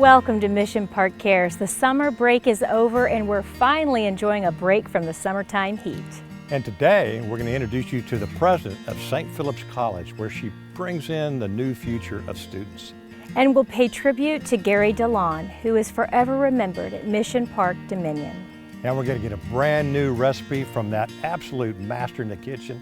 Welcome to Mission Park Cares. The summer break is over and we're finally enjoying a break from the summertime heat. And today we're going to introduce you to the president of St. Philip's College, where she brings in the new future of students. And we'll pay tribute to Gary Delon, who is forever remembered at Mission Park Dominion. And we're going to get a brand new recipe from that absolute master in the kitchen,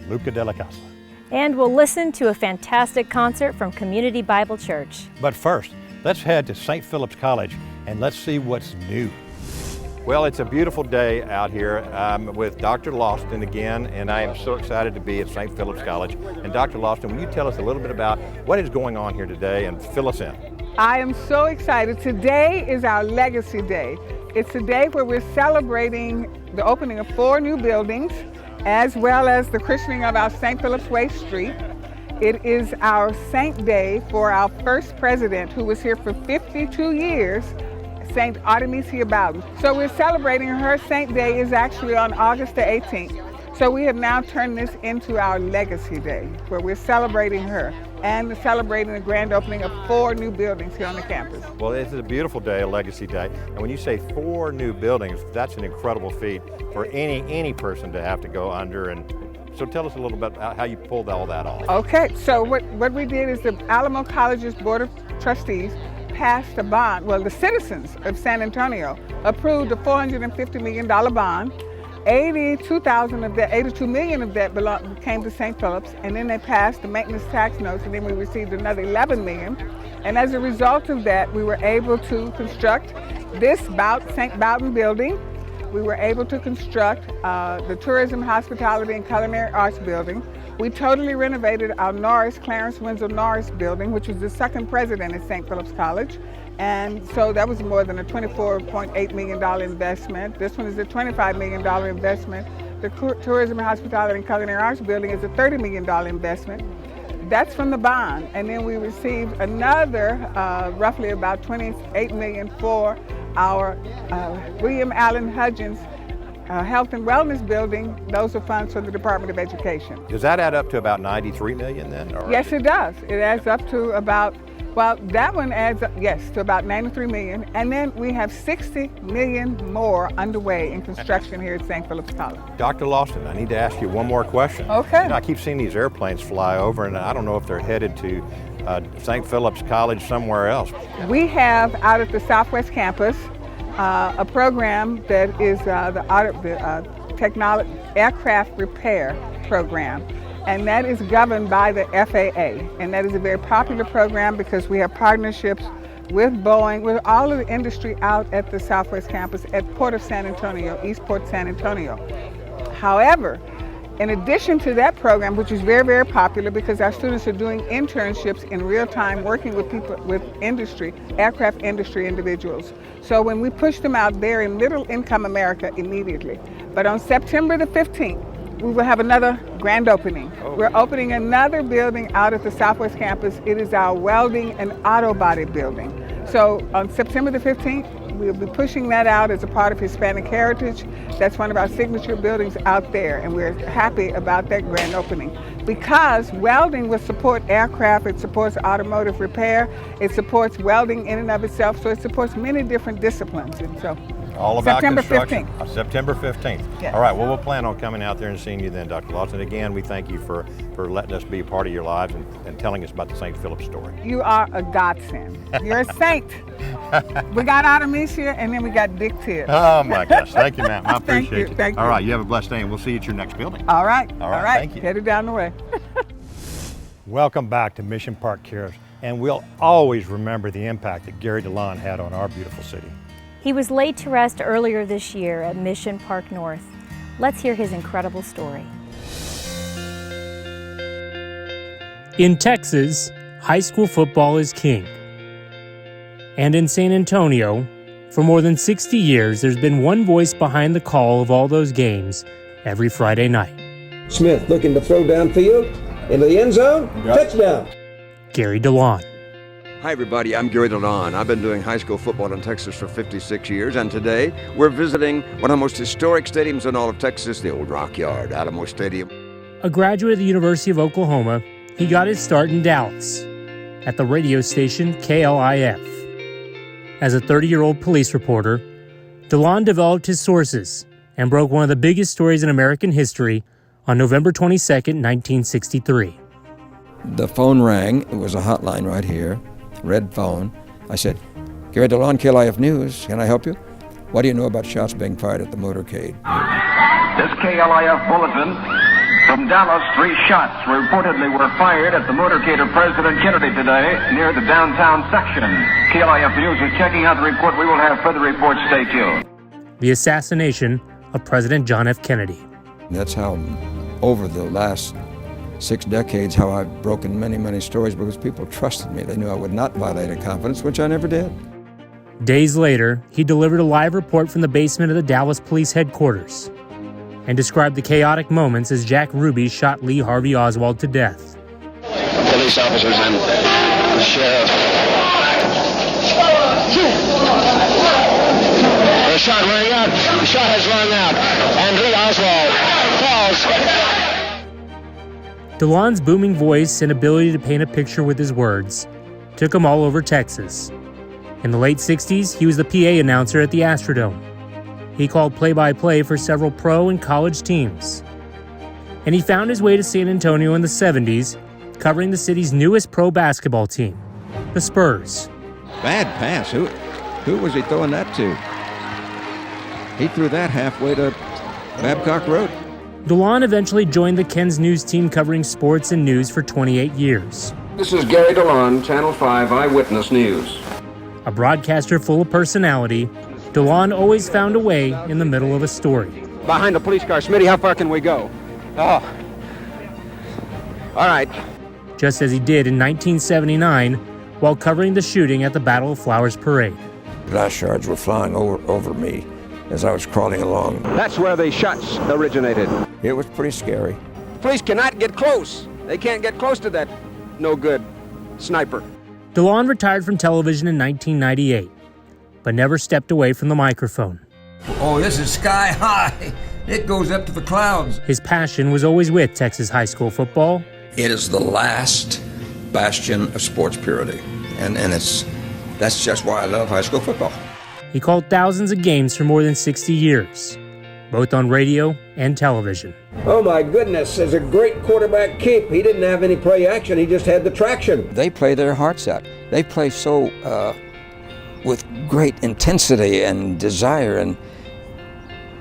Luca Della Casa. And we'll listen to a fantastic concert from Community Bible Church. But first, let's head to St. Philip's College and let's see what's new. Well, it's a beautiful day out here with Dr. Lawson again, and I am so excited to be at St. Philip's College. And Dr. Lawson, will you tell us a little bit about what is going on here today and fill us in? I am so excited. Today is our Legacy Day. It's a day where we're celebrating the opening of 4 new buildings, as well as the christening of our St. Philip's Way Street. It is our Saint Day for our first president, who was here for 52 years, St. Artemisia Bowden. So we're celebrating her. Saint Day is actually on August the 18th. So we have now turned this into our Legacy Day, where we're celebrating her and celebrating the grand opening of 4 new buildings here on the campus. Well, this is a beautiful day, a Legacy Day. And when you say 4 new buildings, that's an incredible feat for any person to have to go under. And so tell us a little bit about how you pulled all that off. Okay, so what we did is the Alamo College's Board of Trustees passed a bond. Well, the citizens of San Antonio approved a $450 million bond. 82 million of that came to St. Philip's, and then they passed the maintenance tax notes, and then we received another 11 million. And as a result of that, we were able to construct this St. Bowden building. We were able to construct the Tourism, Hospitality, and Culinary Arts building. We totally renovated our Clarence Wenzel Norris building, which was the second president at St. Philip's College. And so that was more than a $24.8 million investment. This one is a $25 million investment. The Tourism, Hospitality, and Culinary Arts building is a $30 million investment. That's from the bond. And then we received another roughly about $28 million for our William Allen Hudgens Health and Wellness building. Those are funds from the Department of Education. Does that add up to about 93 million then? Or? Yes, it does. It adds up to about, well, that one adds up, yes, to about 93 million. And then we have 60 million more underway in construction here at St. Philip's College. Dr. Lawson, I need to ask you one more question. Okay. You know, I keep seeing these airplanes fly over, and I don't know if they're headed to St. Philip's College somewhere else. We have out at the Southwest Campus a program that is the technology aircraft repair program, and that is governed by the FAA. And that is a very popular program because we have partnerships with Boeing, with all of the industry out at the Southwest Campus at Port of San Antonio, Eastport San Antonio. However, in addition to that program, which is very, very popular because our students are doing internships in real time, working with people with industry, aircraft industry individuals. So when we push them out, they're in middle income America immediately. But on September the 15th, we will have another grand opening. Oh. We're opening another building out at the Southwest Campus. It is our welding and auto body building. So on September the 15th, we'll be pushing that out as a part of Hispanic Heritage. That's one of our signature buildings out there, and we're happy about that grand opening. Because welding will support aircraft, it supports automotive repair, it supports welding in and of itself, so it supports many different disciplines. And so, all about September construction. 15th. September 15th. Yes. All right, well, we'll plan on coming out there and seeing you then, Dr. Lawson. Again, we thank you for letting us be a part of your lives and telling us about the St. Philip's story. You are a godsend. You're a saint. We got Artemisia, and then we got Dick Tibbs. Oh my gosh, thank you, ma'am. I appreciate you. Thank you. All right, you have a blessed day, and we'll see you at your next building. All right. Thank you. Headed down the way. Welcome back to Mission Park Cares, and we'll always remember the impact that Gary Delon had on our beautiful city. He was laid to rest earlier this year at Mission Park North. Let's hear his incredible story. In Texas, high school football is king. And in San Antonio, for more than 60 years, there's been one voice behind the call of all those games every Friday night. Smith looking to throw downfield into the end zone. Touchdown. Gary Delon. Hi everybody, I'm Gary Delon. I've been doing high school football in Texas for 56 years, and today we're visiting one of the most historic stadiums in all of Texas, the old Rock Yard, Alamo Stadium. A graduate of the University of Oklahoma, he got his start in Dallas at the radio station KLIF. As a 30-year-old police reporter, Delon developed his sources and broke one of the biggest stories in American history on November 22, 1963. The phone rang. It was a hotline right here, red phone. I said, Gary Delon, KLIF News. Can I help you? What do you know about shots being fired at the motorcade? This KLIF bulletin from Dallas, 3 shots reportedly were fired at the motorcade of President Kennedy today near the downtown section. KLIF News is checking out the report. We will have further reports. Stay tuned. The assassination of President John F. Kennedy. That's how, over the last 6 decades, how I've broken many, many stories because people trusted me. They knew I would not violate a confidence, which I never did. Days later, he delivered a live report from the basement of the Dallas Police Headquarters and described the chaotic moments as Jack Ruby shot Lee Harvey Oswald to death. Police officers and the sheriff. The shot rang out. The shot has rung out. And Lee Oswald falls. Delon's booming voice and ability to paint a picture with his words took him all over Texas. In the late 60s, he was the PA announcer at the Astrodome. He called play-by-play for several pro and college teams. And he found his way to San Antonio in the 70s, covering the city's newest pro basketball team, the Spurs. Bad pass. Who was he throwing that to? He threw that halfway to Babcock Road. Delon eventually joined the Ken's News team covering sports and news for 28 years. This is Gary Delon, Channel 5 Eyewitness News. A broadcaster full of personality, Delon always found a way in the middle of a story. Behind the police car. Smitty, how far can we go? Oh. All right. Just as he did in 1979 while covering the shooting at the Battle of Flowers Parade. Glass shards were flying over me as I was crawling along. That's where the shots originated. It was pretty scary. Police cannot get close. They can't get close to that no good sniper. Delon retired from television in 1998, but never stepped away from the microphone. Oh, this is sky high. It goes up to the clouds. His passion was always with Texas high school football. It is the last bastion of sports purity. And that's just why I love high school football. He called thousands of games for more than 60 years, both on radio and television. Oh my goodness, as a great quarterback keep, he didn't have any play action, he just had the traction. They play their hearts out. They play so with great intensity and desire, and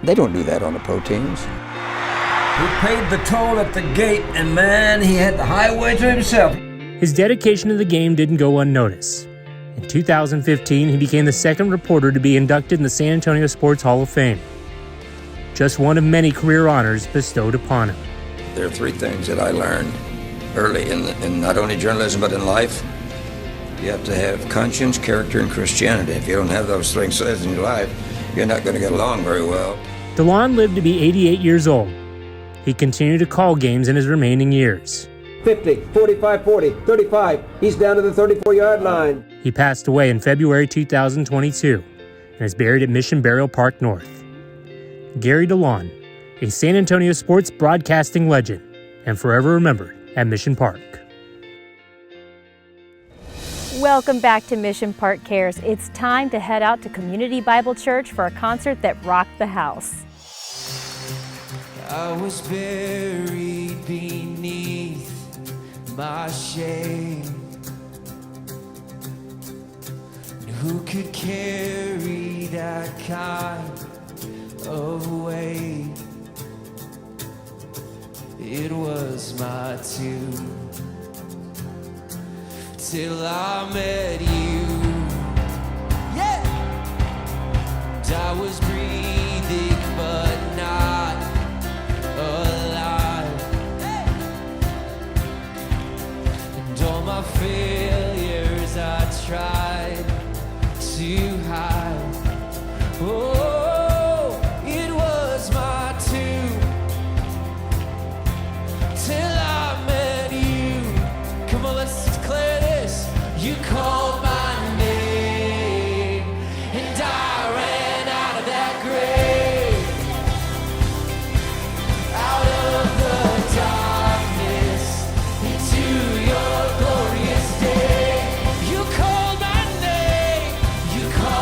they don't do that on the pro teams. He paid the toll at the gate, and man, he had the highway to himself. His dedication to the game didn't go unnoticed. In 2015, he became the second reporter to be inducted in the San Antonio Sports Hall of Fame. Just one of many career honors bestowed upon him. There are 3 things that I learned early in not only journalism but in life. You have to have conscience, character, and Christianity. If you don't have those things in your life, you're not going to get along very well. Delon lived to be 88 years old. He continued to call games in his remaining years. 50, 45, 40, 35, he's down to the 34-yard line. He passed away in February 2022 and is buried at Mission Burial Park North. Gary Delon, a San Antonio sports broadcasting legend and forever remembered at Mission Park. Welcome back to Mission Park Cares. It's time to head out to Community Bible Church for a concert that rocked the house. I was buried beneath my shame. Who could carry that kind of weight? It was my tomb till I met you. Yeah, and I was breathing but not alive. Hey. And all my failures I tried to hide. Oh, it was my tomb till I met you. Come on, let's declare this. You called my name and I ran out of that grave, out of the darkness into your glorious day. You called my name, you called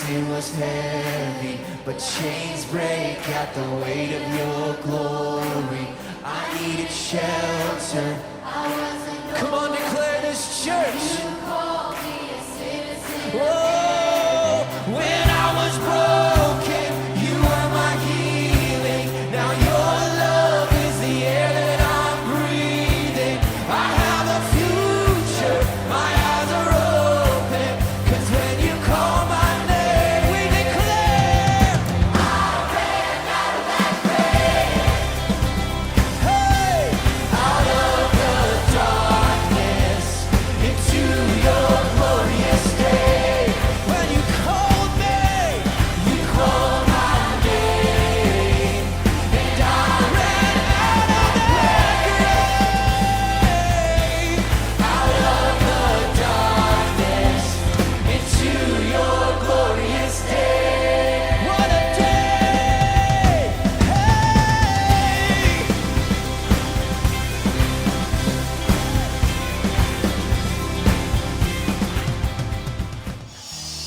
sin was heavy, but chains break at the weight of your glory. I needed shelter. Come on, declare this, church. Whoa, when I was broken, you were my healing. Now your love is the air that I'm breathing. I have a future, my eyes are open, 'cause when you call my name, we declare, I ran out of that grave. Hey, out of the darkness into your glorious day. When you called me, you called my name, and I ran out of that grave, out of the darkness into your glorious day. What a day! Hey!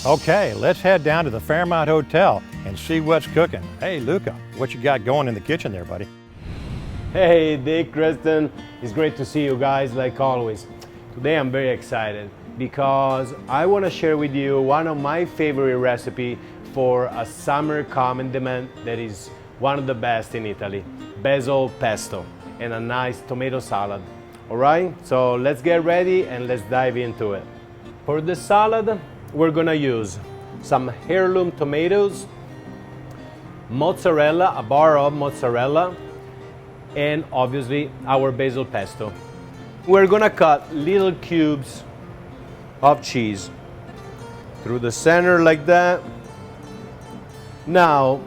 Okay, let's head down to the Fairmont Hotel and see what's cooking. Hey, Luca, what you got going in the kitchen there, buddy? Hey Dick, Kristin, it's great to see you guys like always. Today I'm very excited because I want to share with you one of my favorite recipe for a summer common demand that is one of the best in Italy, basil pesto and a nice tomato salad. All right, so let's get ready and let's dive into it. For the salad, we're gonna use some heirloom tomatoes, mozzarella, a bar of mozzarella, and obviously our basil pesto. We're gonna cut little cubes of cheese through the center like that. Now,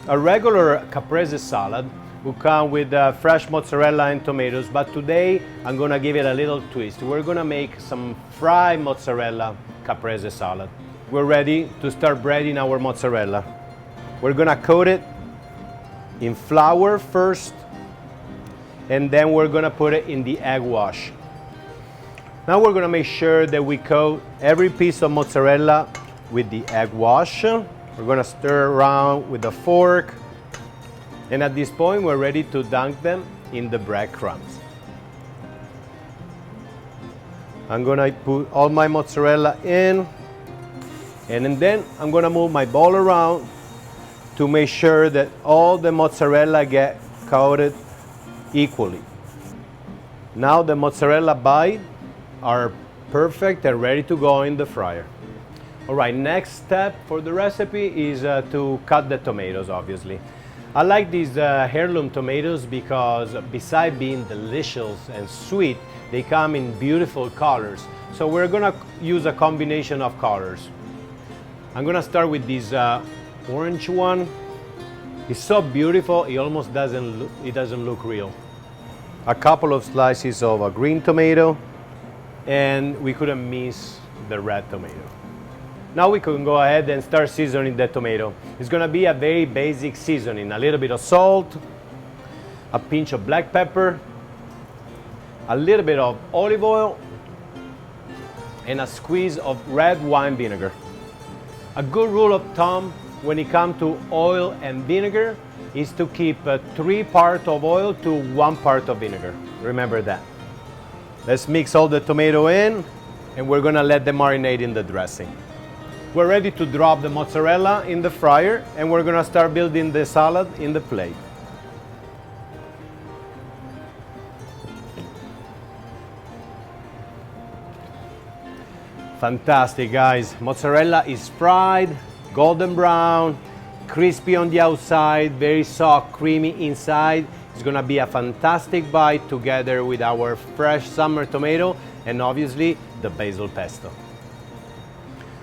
a regular caprese salad will come with fresh mozzarella and tomatoes, but today I'm gonna give it a little twist. We're gonna make some fried mozzarella caprese salad. We're ready to start breading our mozzarella. We're gonna coat it in flour first, and then we're gonna put it in the egg wash. Now we're gonna make sure that we coat every piece of mozzarella with the egg wash. We're gonna stir around with a fork, and at this point we're ready to dunk them in the breadcrumbs. I'm gonna put all my mozzarella in, and then I'm gonna move my bowl around to make sure that all the mozzarella get coated equally. Now the mozzarella bites are perfect and ready to go in the fryer. All right, next step for the recipe is to cut the tomatoes, obviously. I like these heirloom tomatoes because besides being delicious and sweet, they come in beautiful colors. So we're gonna use a combination of colors. I'm gonna start with this orange one. It's so beautiful, it almost doesn't look real. A couple of slices of a green tomato, and we couldn't miss the red tomato. Now we can go ahead and start seasoning the tomato. It's gonna be a very basic seasoning. A little bit of salt, a pinch of black pepper, a little bit of olive oil, and a squeeze of red wine vinegar. A good rule of thumb when it comes to oil and vinegar is to keep 3 parts of oil to 1 part of vinegar. Remember that. Let's mix all the tomato in, and we're gonna let them marinate in the dressing. We're ready to drop the mozzarella in the fryer, and we're gonna start building the salad in the plate. Fantastic, guys. Mozzarella is fried, golden brown, crispy on the outside, very soft, creamy inside. It's gonna be a fantastic bite together with our fresh summer tomato and obviously the basil pesto.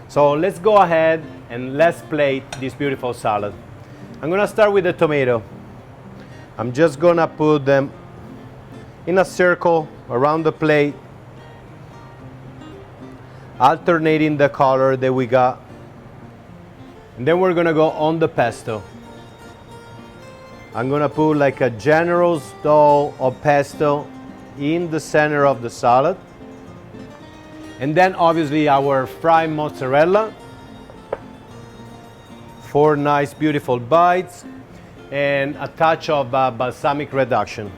So let's go ahead and let's plate this beautiful salad. I'm gonna start with the tomato. I'm just gonna put them in a circle around the plate, alternating the color that we got. And then we're gonna go on the pesto. I'm gonna put like a generous doll of pesto in the center of the salad. And then obviously our fried mozzarella. 4 nice, beautiful bites, and a touch of balsamic reduction.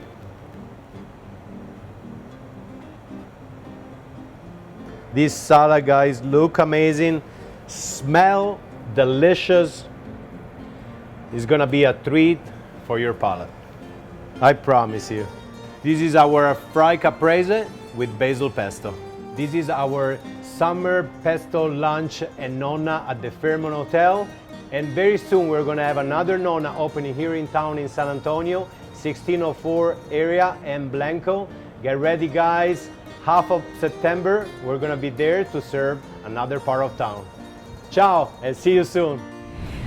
These salad, guys, look amazing, smell delicious. It's gonna be a treat for your palate. I promise you. This is our fried caprese with basil pesto. This is our summer pesto lunch and nonna at the Fairmont Hotel. And very soon we're gonna have another nonna opening here in town in San Antonio, 1604 area and Blanco. Get ready, guys. Half of September, we're gonna be there to serve another part of town. Ciao, and see you soon.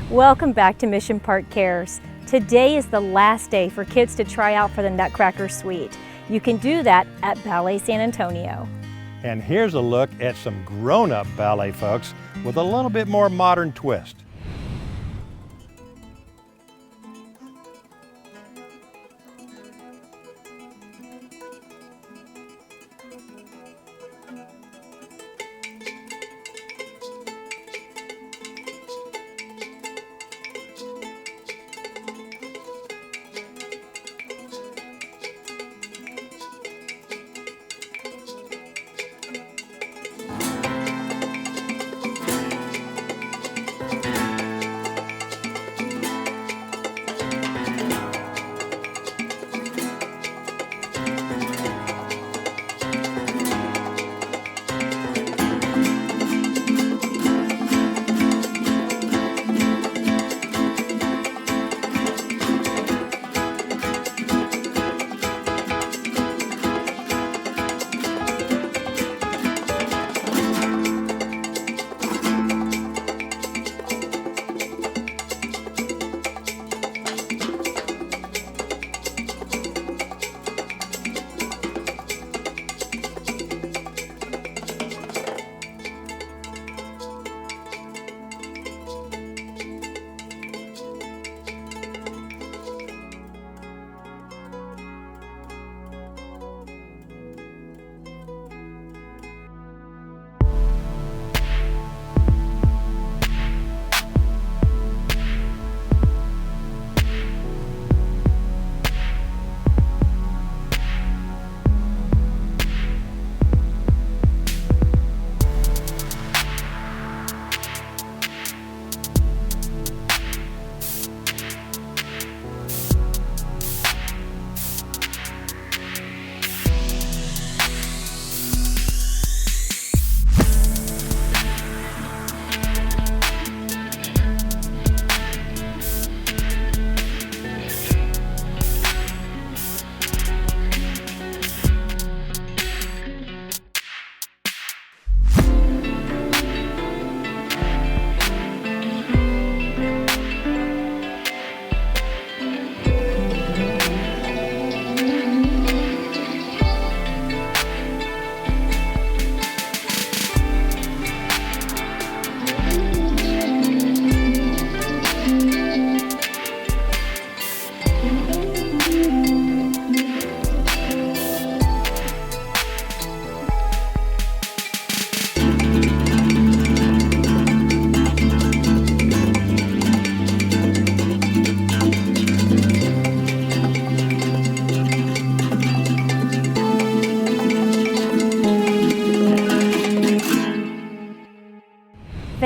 Welcome back to Mission Park Cares. Today is the last day for kids to try out for the Nutcracker Suite. You can do that at Ballet San Antonio. And here's a look at some grown-up ballet folks with a little bit more modern twist.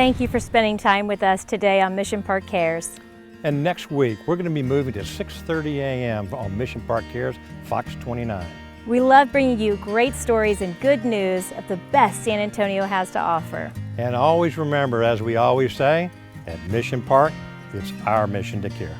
Thank you for spending time with us today on Mission Park Cares. And next week, we're going to be moving to 6:30 a.m. on Mission Park Cares, Fox 29. We love bringing you great stories and good news of the best San Antonio has to offer. And always remember, as we always say, at Mission Park, it's our mission to care.